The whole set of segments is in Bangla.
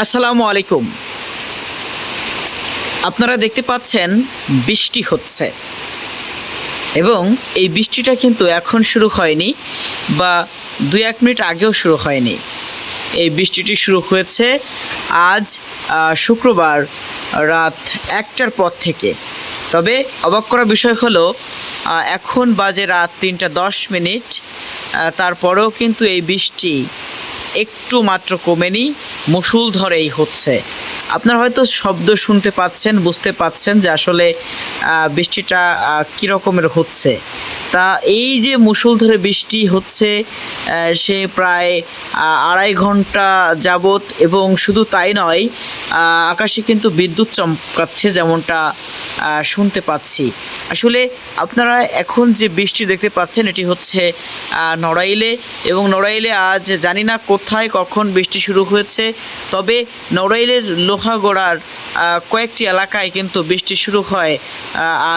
আসসালামু আলাইকুম। আপনারা দেখতে পাচ্ছেন বৃষ্টি হচ্ছে এবং এই বৃষ্টিটা কিন্তু এখন শুরু হয়নি বা 2-1 মিনিট আগেও শুরু হয়নি। এই বৃষ্টিটি শুরু হয়েছে আজ শুক্রবার রাত 1টার পর থেকে। তবে অবাক করা বিষয় হলো এখন বাজে রাত 3:10। তারপরেও কিন্তু এই বৃষ্টি একটু মাত্র কমেনি, মুষলধারেই হচ্ছে। আপনারা হয়তো শব্দ শুনতে পাচ্ছেন, বুঝতে পাচ্ছেন যে আসলে বৃষ্টিটা কী রকমের হচ্ছে। তা এই যে মুষলধারে বৃষ্টি হচ্ছে সে প্রায় 2.5 ঘন্টা যাবৎ, এবং শুধু তাই নয়, আকাশে কিন্তু বিদ্যুৎ চমকাচ্ছে যেমনটা শুনতে পাচ্ছি। আসলে আপনারা এখন যে বৃষ্টি দেখতে পাচ্ছেন এটি হচ্ছে নড়াইলে, এবং নড়াইলে আজ জানি না কোথায় কখন বৃষ্টি শুরু হয়েছে, তবে নড়াইলের লোহাগড়ার কয়েকটি এলাকায় কিন্তু বৃষ্টি শুরু হয়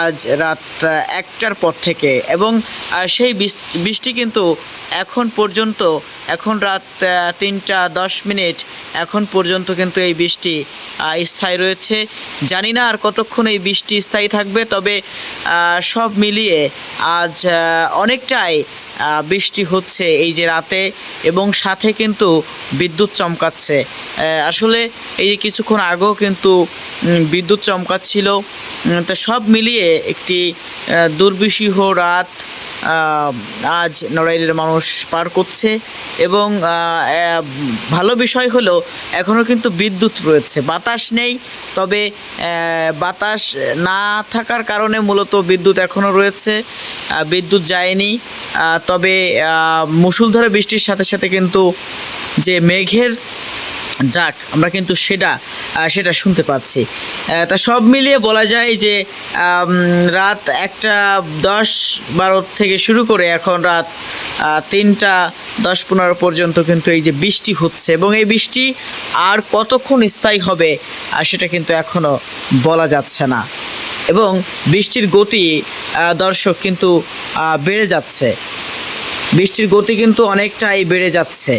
আজ রাত 1টার পর থেকে, এবং সেই বৃষ্টি কিন্তু এখন পর্যন্ত, এখন রাত 3:10 এখন পর্যন্ত কিন্তু এই বৃষ্টি স্থায়ী রয়েছে। জানি না আর কতক্ষণ এই বৃষ্টি স্থায়ী থাকবে, তবে সব মিলিয়ে আজ অনেকটাই বৃষ্টি হচ্ছে এই যে রাতে, এবং সাথে কিন্তু বিদ্যুৎ চমকাচ্ছে। আসলে এই যে কিছুক্ষণ আগেও কিন্তু বিদ্যুৎ চমকাচ্ছিল। তো সব মিলিয়ে একটি দুর্বিষহ রাত আজ নড়াইলের মানুষ পার করছে। এবং ভালো বিষয় হলো এখনও কিন্তু বিদ্যুৎ রয়েছে, বাতাস নেই, তবে বাতাস না থাকার কারণে মূলত বিদ্যুৎ এখনও রয়েছে, বিদ্যুৎ যায়নি। তবে মুষলধারে বৃষ্টির সাথে সাথে কিন্তু যে মেঘের ডাক আমরা কিন্তু সেটা শুনতে পাচ্ছি। তা সব মিলিয়ে বলা যায় যে রাত 1:10-12 থেকে শুরু করে এখন রাত 3:10-15 পর্যন্ত কিন্তু এই যে বৃষ্টি হচ্ছে, এবং এই বৃষ্টি আর কতক্ষণ স্থায়ী হবে সেটা কিন্তু এখনও বলা যাচ্ছে না। এবং বৃষ্টির গতি দর্শক কিন্তু বেড়ে যাচ্ছে, বৃষ্টির গতি কিন্তু অনেকটাই বেড়ে যাচ্ছে।